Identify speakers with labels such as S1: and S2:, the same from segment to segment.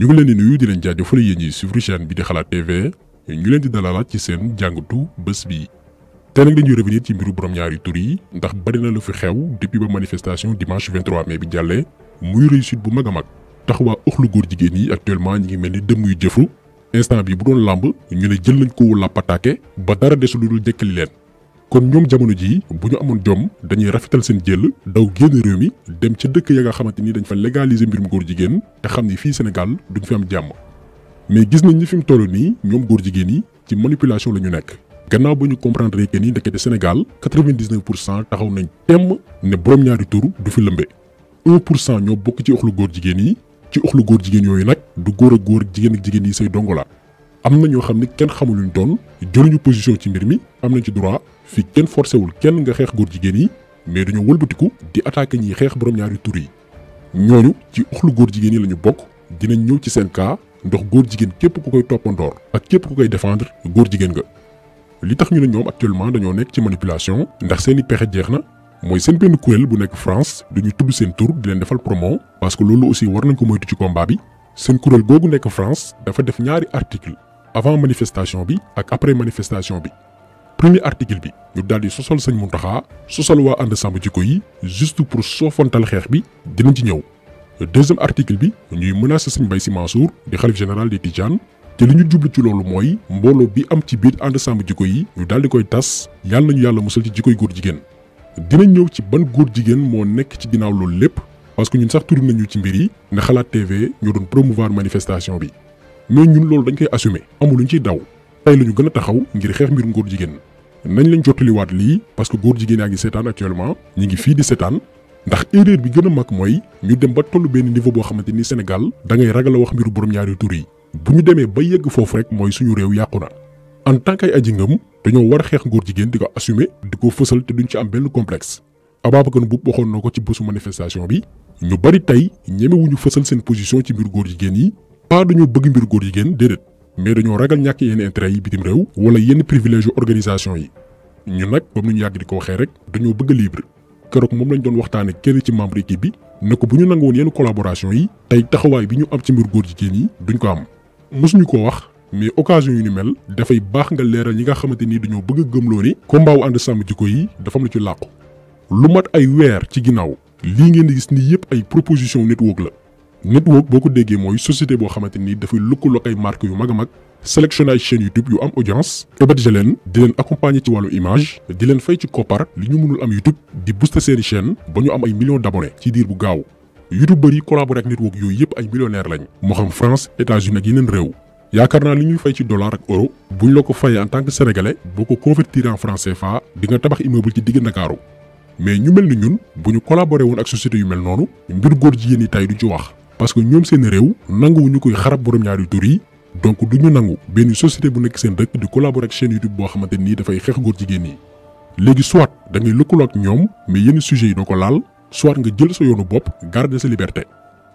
S1: ñu ngi leen di nuyu di leen jaajëfal yéen ñi suivre chaîne bi di xalaat TV ñu leen di dalalaat ci seen jàngatu bés bi. tey nag dañuy revenir ci mbiru borom ñaari tur yi ndax bari na lu fi xew depuis ba manifestation dimanche 23 mai bi jàllee muy réussite bu mag a mag tax waa ëxlu góor jigéen yi actuellement ñi ngi mel ni dëmm yu jëfu instant bi bu doon làmb ñu ne jël nañ ko làppataake ba dara desul lu dul jëkkali leen. kon ñoom jamono jii bu ñu amoon jom dañuy rafetal seen jël daw génn réew mi dem ca dëkk ya nga xamante ni dañ fa légaliser mbirum góor jigéen te xam ni fii Sénégal duñ fi am jàmm. mais gis nañ ni fi mu toll nii ñoom góor jigéen yi ci manipulation la ñu nekk. gannaaw ba ñu comprendre que ni ndekete Sénégal 99% taxaw nañ temm ne borom ñaari tur du fi lëmbe 1% ñoo bokk ci ëxlu góor jigéen yi ci ëxlu góor jigéen yooyu nag du góor ak góor jigéen ak jigéen yi say dongo la. am na ñoo xam ne kenn xamul luñ doon jëluñu position ci mbir mi am nañ ci droit fi kenn forcé wul kenn nga xeex góor jigéen yi mais dañoo wëlbatiku di attaqué ñiy xeex borom ñaari tur yi. ñooñu ci uxlu góor jigéen yi la ñu bokk dinañ ñëw ci seen cas ndox góor jigéen képp ku koy toppandoor ak képp ku koy défendre góor jigéen nga. li tax ñu ne ñoom actuellement dañoo nekk ci manipulation ndax seeni pexe jeex na mooy seen benn kuréel bu nekk France duñu tudd seen tur di leen defal promo parce que loolu aussi war nañ ko moytu ci combat bi. seen kuréel googu nekk France dafa def ñaari article avant manifestation bi ak après manifestation bi. premier article bi ñu daal di sosal sëñ Mountakha sosal waa ànd sàmm jikko yi juste pour soofantal xeex bi dinañ ci ñëw. deuxième article bi ñuy menacer sëñ Mbaye Sy Mansour di xalif général des Tidianes te li ñu jublu ci loolu mooy mbooloo bi am ci biir ànd sàmm jikko yi ñu daal di koy tas yàlla nañu yàlla musal ci jikkoy góor jigéen. dinañ ñëw ci ban góor jigéen moo nekk ci ginnaaw loolu lépp parce que ñun sax turi nañu ci mbir yi ne xalaat TV ñoo doon promouvoir manifestation bi mais ñun loolu dañ koy assumer amul luñ ciy daw tey la ñu gën a taxaw ngir xeex mbirum góor jigéen. nañ leen jottaliwaat lii parce que góor jigéen yaa ngi seetaan actuellement ñi ngi fii di seetaan ndax erreur bi gën a mag mooy ñu dem ba toll benn niveau boo xamante ni Sénégal da ngay ragal a wax mbiru borom ñaari tur yi. bu ñu demee ba yegg foofu rek mooy suñu réew yàqu na en tant que ay aji ngëm dañoo war a xeex góor jigéen di ko assumer di ko fësal te duñ ci am benn complexe. Ababacar Mboup waxoon na ko ci bésu manifestation bi ñu bari tey ñemewuñu fësal seen position ci mbiru góor jigéen yi pas dañoo bëgg mbiru góor jigéen déedéet mais dañoo ragal ñàkk yenn intérêt yi bitim réew wala yenn privilège organisation yi. ñun nag comme ni ñu yàgg di ko waxee rek dañoo bëgg libre keroog moom lañ doon waxtaane kenn ci membre équipe bi ne ko bu ñu nangoon yenn collaboration yi tey taxawaay bi ñu am ci mbiru góor jigéen yi duñ ko am. mosuñu ko wax mais occasion yu ni mel dafay baax nga leeral ñi nga xamante ni dañoo bëgg a gëmloo ni combat wu ànd sàmm jikko yi dafa am lu ci làqu. lu mat ay weer ci ginnaaw lii ngeen di gis ni yëpp ay proposition network la. network boo ko déggee mooy société boo xamante ni dafay lëkkaloo ak ay marques yu mag a mag sélectionné ay chaîne YouTube yu am audience héberger leen di leen accompagner ci wàllu image di leen fay ci koppar li ñu mënul am YouTube di booster seeni chaîne ba ñu am ay millions d'abonnés ci diir bu gaaw. youtubeurs yi collaboré ak network yooyu yëpp ay millionnaires lañ moo xam France États-Unis ak yeneen réew. yaakaar naa li ñuy fay ci dollar ak euro buñ la ko fayee en tant que sénégalais boo ko convertir en franc CFA di nga tabax immeuble ci digg Ndakaaru mais ñu mel ni ñun bu ñu collaboré woon ak société yu mel noonu mbir góor jigéen yi tey duñ ci wax parce que ñoom seen réew nanguwuñu koy xarab borom ñaari tur yi donc duñu nangu benn société bu nekk seen dëkk di collaborer ak chaîne YouTube boo xamante nii dafay xeex góor jigéen yi. léegi soit da ngay lëkkaloo ak ñoom mais yenn sujets yi doo ko laal soit nga jël sa yoonu bopp garder sa liberté.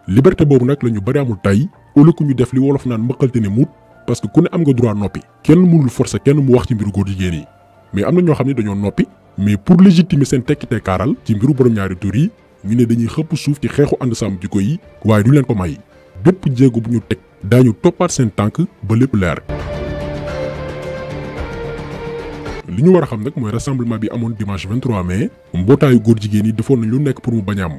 S1: liberté boobu nag la ñu bari amul tey au lieu que ñu def li wolof naan mbëqalte ne muut parce que ku ne am nga droit noppi kenn mënul forcer kenn mu wax ci mbiru góor jigéen yi mais am na ñoo xam ne dañoo noppi mais pour légitimer seen tekkite kaaral ci mbiru borom ñaari tur yi ñu ne dañuy xëpp suuf ci xeexu ànd sàmm jikko yi waaye du leen ko may bépp jéego bu ñu teg daañu toppaat seen tànk ba lépp leer. li ñu war a xam nag mooy rassemblement bi amoon dimanche 23 mai mbootaayu góor jigéen yi defoon nañ lu nekk pour mu bañ a am.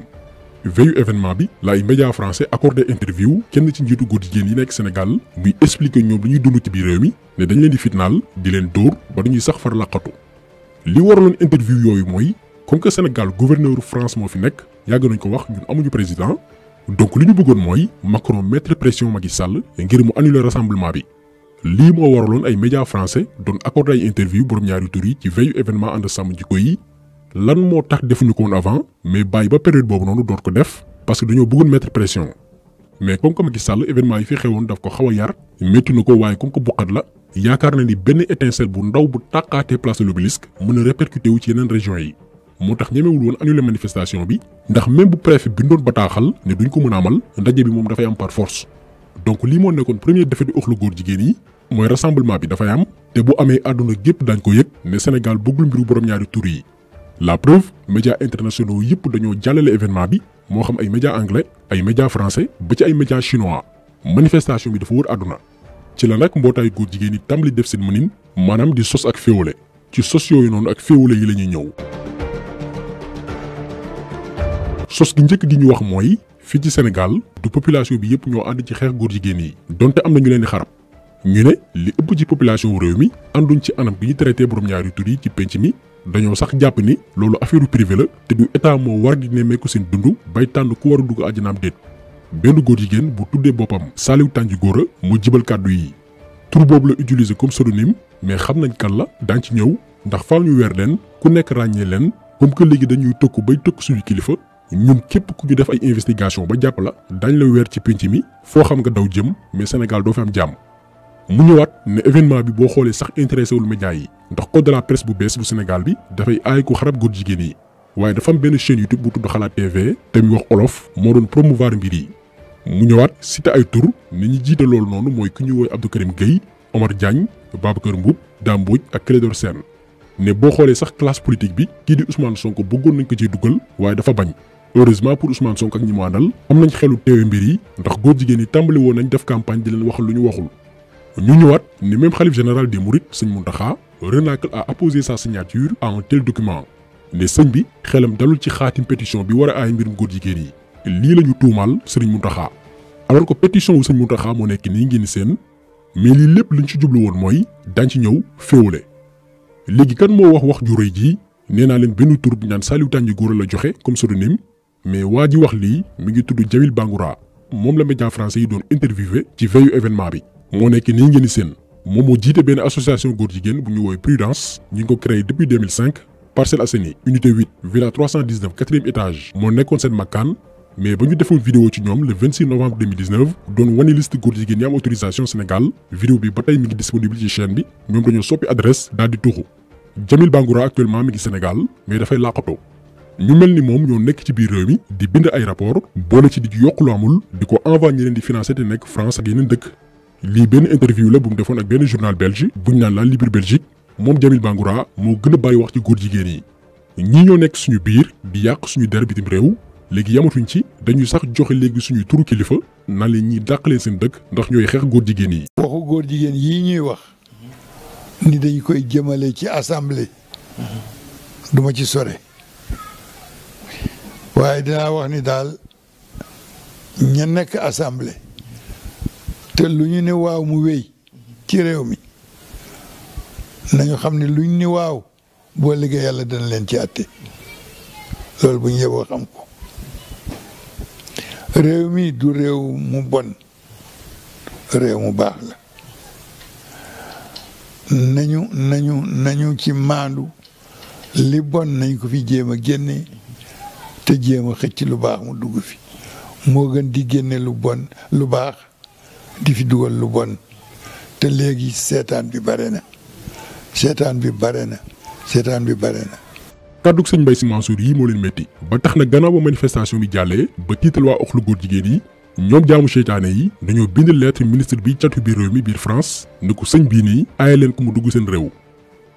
S1: veillu événement bi la ay médias français accordé interview kenn ci njiitu góor jigéen yi nekk Sénégal muy expliquer ñoom li ñuy dund ci biir réew mi ne dañ leen di fitnaal di leen dóor ba dañuy sax far làqatu. li waraloon interview yooyu mooy comme que Sénégal gouverneur France moo fi nekk yàgg nañ ko wax ñun amuñu président donc li ñu bëggoon mooy Macron mettre pression Macky Sall ngir mu annuler rassemblement bi. lii moo waraloon ay médias français doon accordé ay interview borom ñaari tur yi ci veillu événement ànd sàmm jikko yi. lan moo tax defuñu ko woon avant mais bàyyi ba période boobu noonu doot ko def parce que dañoo bëggoon mettre pression mais comme que Macky Sall événement yi fi xewoon daf ko xaw a yar métti na ko waaye comme que buqat la yaakaar na ni benn étincelle bu ndaw bu tàqaatee place de l'Obélisque mën a répercuté wu ci yeneen régions yi moo tax ñemewul woon annuler manifestation bi ndax même bu préfet bindoon bataaxal ne duñ ko mën a amal ndaje bi moom dafay am par force. donc lii moo nekkoon première défaite ëxlu góor jigéen yi mooy rassemblement bi dafay am te bu amee àdduna gépp daañ ko yëg ne Sénégal bëggul mbiru borom ñaari tur yi. la preuve médias internationaux yëpp dañoo jàllale événement bi moo xam ay médias anglais ay médias français ba ci ay médias chinois manifestation bi dafa wër àdduna ci la nag mbootaayu góor jigéen yi tàmbali def seen mënin maanaam di sos ak féewale ci sos yooyu noonu ak féewale yi la ñuy ñëw. sos gi njëkk gi ñu wax mooy fii ci Sénégal du population bi yëpp ñoo ànd ci xeex góor jigéen yi donte am na ñu leen di xarab ñu ne li ëpp ci population réew mi ànduñ ci anam bi ñu traité borom ñaari tur yi ci penc mi dañoo sax jàpp ni loolu affaire privé la te du état moo war di nemmeeku seen dund bay tànn ku war a dugg àjjanaam déet. benn góor jigéen bu tuddee boppam Saliou Tanji Gora mu jibal kàddu yi tur boobu la utiliser comme pseudonyme mais xam nañ kan la daañ ci ñëw ndax faaw ñu weer leen ku nekk ràññee leen comme que léegi dañuy tëkku bay tëkk suñu kilifa ñun képp ku ñu def ay investigation ba jàpp la dañ la weer ci pénc mi foo xam nga daw jëm mais Sénégal doo fi am jàmm. mu ñëwaat ne événement bi boo xoolee sax intéressé wul média yi ndax code de la presse bu bees bu Sénégal bi dafay aay ku xarab góor jigéen yi waaye dafa am benn chaîne YouTube bu tudd Xalaat TV te muy wax olof moo doon promouvoir mbir yi. mu ñëwaat cité ay tur ni ñi jiite loolu noonu mooy ku ñuy woy Abdou Karim Gueye Omar Diagne Babacar Mboup Dame Mbodj ak Clédor Sène ne boo xoolee sax classe politique bi kii di Ousmane Sonko bëggoon nañ ko ciy dugal waaye dafa bañ. heureusement pour Ousmane Sonko ak ñi mu àndal am nañ xelu teewe mbir yi ndax góor jigéen yi tàmbali woon nañ def campagne di leen waxal lu ñu waxul. ñu ñëwaat ni même xalif général des Mourides sëñ Mountakha Renacle a apposé sa signature à un tel document ne sëñ bi xelam dalul ci xaatim pétition bi war a aay mbirum góor jigéen yi lii la ñu tuumaal sëriñ Mountakha. alors que pétition wu sëñ Mountakha moo nekk nii ngeen seen mais lii lépp liñ ci jublu woon mooy daañ ci ñëw féewale. léegi kan moo wax ju rëy ji nee naa leen benn tur bu ñaan Saliou Tanji Gora la joxe comme pseudonyme mais waa ji wax lii mi ngi tudd Jamil Bangoura moom la média français yi doon interviewé ci veillu événement bi. moo nekk nii ngeen seen moom moo jiite benn association góor jigéen bu ñu woowee Prudence ñu ngi ko créé depuis 2005 Parcelles Assainies unité 8 villa 319 4e étage moo nekkoon seen makkaan mais ba ñu defoon vidéo ci ñoom le 26 novembre 2019 doon wane liste góor jigéen yi am autorisation Sénégal vidéo bi ba tey mi ngi disponible ci chaîne bi ñoom dañoo soppi adresse daal di tuxu. Jamil Bangoura actuellement mi ngi Sénégal mais dafay làqatoo ñu mel ni moom ñoo nekk ci biir réew mi di bind ay rapport boole ci di yokk lu amul di ko envoyé ñi leen di financé te nekk France ak yeneen dëkk. lii benn interview la bu mu defoon ak benn journal belge buñ naan la Libre Belgique moom Jamil Bangoura moo gën a bari wax ci góor jigéen yi ñii ñoo nekk suñu biir di yàq suñu der bitim réew léegi yamatuñ ci dañuy sax joxe léegi suñuy turu kilifa naan leen ñiy dàqaleen seen dëkk ndax ñooy xeex góor jigéen yi.
S2: waxu góor jigéen yii ñuy wax ni dañ koy jëmale ci assemblée duma ci sore waaye dinaa wax ni daal ña nekk assemblée. te lu ñu ne waaw mu wéy ci réew mi nañu xam ne luñ ni waaw boo liggéey yàlla dana leen ci àtte loolu bu ñu yeboo xam ko réew mi du réew mu bon réew mu baax la nañu ci maandu li bon nañ ko fi jéem a génne te jéem a xëcc lu baax mu dugg fi moo gën di génne lu bon lu baax di fi dugal lu bon te léegi seetaan bi bare na.
S1: kàddug sëñ Mbaye Sy Mansour yi moo leen métti ba tax na gannaaw ba manifestation bi jàllee ba tiital waa oxlu góor jigéen yi ñoom jaamu seytaane yi dañoo bind lettre ministre bi catu biir réew mi biir France ne ko sëñ bii nii aaye leen ko mu dugg seen réew.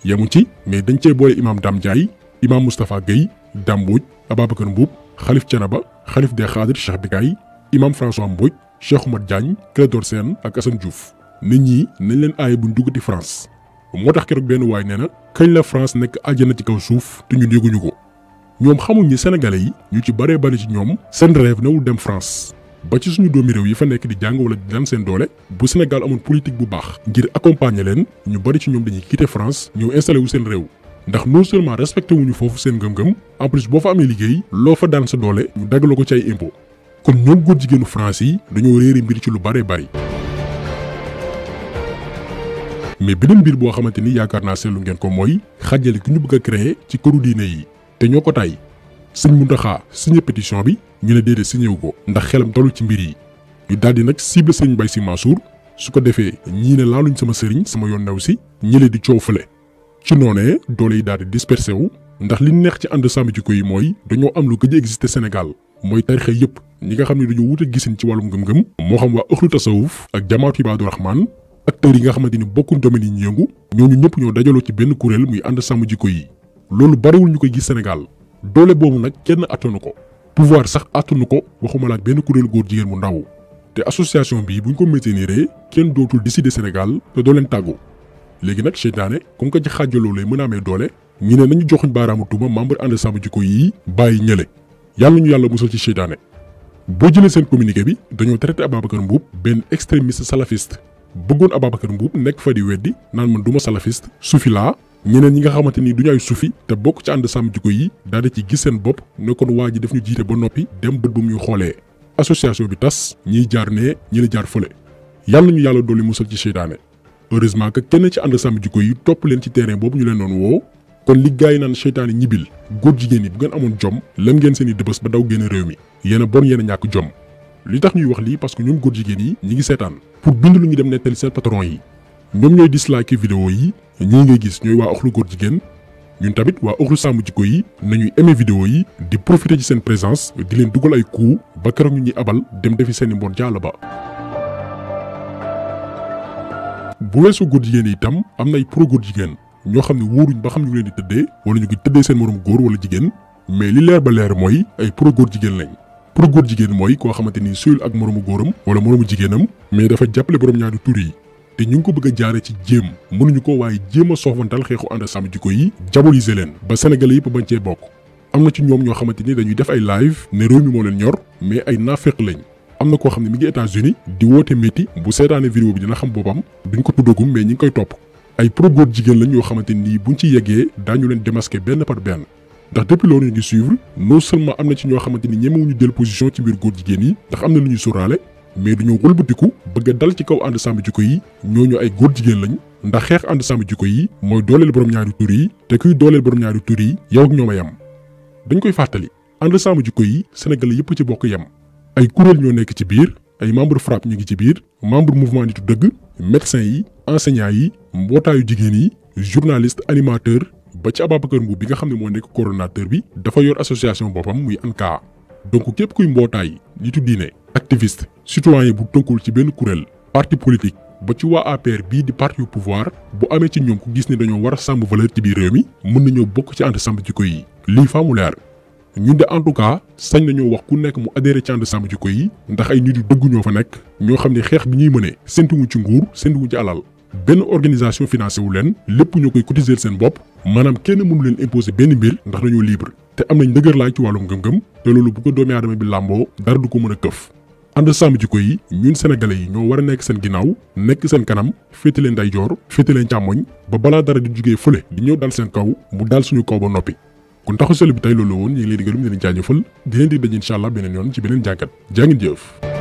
S1: yamu ci mais dañ cee boole imaam Dame Ndiaye imaam Moustapha Gueye Dame Mbodj Ababacar Mboup xalif Thiénaba xalif des Khadres Cheikh Bikaay imaam François Mbodj Cheikh Oumar Diagne Clédor Sène ak Assane Diouf nit ñi nañ leen aaye buñ duggati France. moo tax keroog benn waay nee na kañ la France nekk àjjana ci kaw suuf te ñun yëguñu ko ñoom xamuñ ni sénégalais yi ñu ci bëree bëri ci ñoom seen rêve newul dem France ba ci suñu doomi réew yi fa nekk di jàng wala di daan seen doole bu Sénégal amoon politique bu baax ngir accompagner leen ñu bëri ci ñoom dañuy quitter France ñëw installé wu seen réew ndax non seulement respecté wuñu foofu seen ngëm-ngëm en plus boo fa amee liggéey loo fa daan sa doole ñu daggaloo ko ci ay impôt kon ñoom góor jigéenu France yi dañoo réeri mbir ci lu bëree bëri. mais beneen mbir boo xamante ni yaakaar naa seetlu ngeen ko mooy xàjjale ki ñu bëgg a créer ci këru diine yi te ñoo ko tay sëñ Mountakha signé pétition bi ñu ne déedéet signé wu ko ndax xelam dalul ci mbir yi ñu daal di nag cible sëñ Mbaye Sy Mansour su ko defee ñii ne laaluñ sama sëriñ sama yoon new si ñële di coow fële ci noonee doole yi daal di dispersé wu ndax li neex ci ànd sàmm jikko yi mooy dañoo am lu gëj a existé Sénégal mooy tarixa yëpp ñi nga xam ne dañoo wute gisin ci wàllum ngëm-ngëm moo xam waa ëxlu tasawuf ak jamaatu Ibaadu Rahmaan acteurs yi nga xamante ni bokkuñ domaine yi ñu yëngu ñooñu ñëpp ñoo dajaloo ci benn kuréel muy ànd sàmm jikko yi loolu bariwul ñu koy gis Sénégal doole boobu nag kenn attanu ko pouvoir sax attanu ko waxuma la ak benn kuréel góor jigéen mu ndaw te association bi buñ ko maintenir kenn dootul décider Sénégal te doo leen tàggu léegi nag seytaane comme que ci xaajaloo lay mën a amee doole ñu ne nañu joxuñ baaraamu tuuma membre ànd sàmm jikko yi bàyyi ñële yàlla ñu yàlla musal ci seytaane boo jëlee seen communiqué bi dañoo traité Ababacar Mboup benn extrémiste salafiste bëggoon Ababacar Mboup nekk fa di weddi naan man duma salafiste sufi laa ñeneen ñi nga xamante ni du ñu ay sufi te bokk ci ànd sàmm jikko yi daal di ci gis seen bopp ne kon waa ji daf ñu jiite ba noppi dem bët bu muy xoolee association bi tas ñiy jaar nee ñi la jaar fële yàlla ñu yàlla dolli musal ci seytaane heureusement que kenn ci ànd sàmm jikko yi topp leen ci terrain boobu ñu leen doon woo kon li gaay naan seytaane ñibil góor jigéen yi bu ngeen amoon jom lan ngeen seen i dëbës ba daw génn réew mi yéen a bon yéen a ñàkk jom li tax ñuy wax lii parce que ñoom góor jigéen yi ñi ngi seetaan pour bind lu ñu dem nettali seen patron yi ñoom ñooy dislike vidéo yi ñii ngay gis ñooy waa oxlu góor jigéen ñun tamit waa oxlu sàmm jikko yi nañuy aimé vidéo yi di profiter ci seen présence di leen dugal ay coups ba keroog ñu ñuy abal dem defi seeni mbon jàll ba bu weesoo góor jigéen yi itam am na ay pro góor jigéen ñoo xam ne wóoruñ ba xam ñu leen di tëddee wala ñu ngi tëddee seen moroom góor wala jigéen mais li leer ba leer mooy ay pro góor jigéen lañ pro góor jigéen mooy koo xamante ni suyul ak moroomu góoram wala moroomu jigéenam mais dafa jàppale borom ñaari tur yi te ñu ngi ko bëgg a jaare ci jéem mënuñu ko waaye jéem a soofantal xeexu ànd sàmm jikko yi diaboliser leen ba sénégalais yëpp bañ cee bokk am na ci ñoom ñoo xamante ni dañuy def ay live ne réew mi moo leen ñor mais ay naafeq lañ am na koo xam ne mi ngi États-Unis di woote métti bu seetaane vidéo bi dina xam boppam duñ ko tuddagum mais ñi ngi koy topp ay pro góor jigéen lañ yoo xamante ni buñ ci yeggee daañu leen démasquer benn par benn ndax depuis loolu ñu ngi suivre non seulement am na ci ñoo xamante ni ñemewuñu jël position ci biir góor jigéen yi ndax am na lu ñuy sóoraale mais duñoo wëlbatiku bëgg a dal ci kaw ànd sàmm jikko yi ñooñu ay góor jigéen lañ ndax xeex ànd sàmm jikko yi mooy dooleel borom ñaari tur yi te kuy dooleel borom ñaari tur yi yow ak ñoom a yem dañ koy fàttali ànd sàmm jikko yi Sénégal yëpp ci bokk yem ay kuréel ñoo nekk ci biir ay membre FRAPP ñu ngi ci biir membre mouvement nitu dëgg médecins yi enseignants yi mbootaayu jigéen yi journaliste animateur ba ci Ababacar Mboup bi nga xam ne moo nekk coordonnateur bi dafa yor association boppam muy ANCAR donc képp kuy mbootaay nitu diine activiste citoyen bu tënkul ci benn kuréel parti politique ba ci waa APR bii di parti au pouvoir bu amee ci ñoom ku gis ne dañoo war a sàmm valeur ci biir réew mi mën nañoo bokk ci ànd sàmm jikko yi lii faa mu leer ñun de en tout cas sañ nañoo wax ku nekk mu adhéré ci ànd sàmm jikko yi ndax ay nit yu dëggu ñoo fa nekk ñoo xam ne xeex bi ñuy mëne séntuwuñ ci nguur séntuwuñ ci alal benn organisation financé wu leen lépp ñoo koy cotiser seen bopp maanaam kenn mënu leen imposer benn mbir ndax dañoo libre te am nañ ndëgër laay ci wàllum ngëm-ngëm te loolu bu ko doomi aadama bi làmboo dara du ko mën a këf ànd sàmm jikko yi ñun sénégalais yi ñoo war a nekk seen ginnaaw nekk seen kanam féete leen ndeyjoor féete leen càmmoñ ba balaa dara di jugee fële di ñëw dal seen kaw mu dal suñu kaw ba noppi kon taxu selu bi tey loolu woon ñu ngi leen di gërëm di leen jaajëfal di leen di daje incha allah beneen yoon ci beneen jàngat jaa ngeen jëf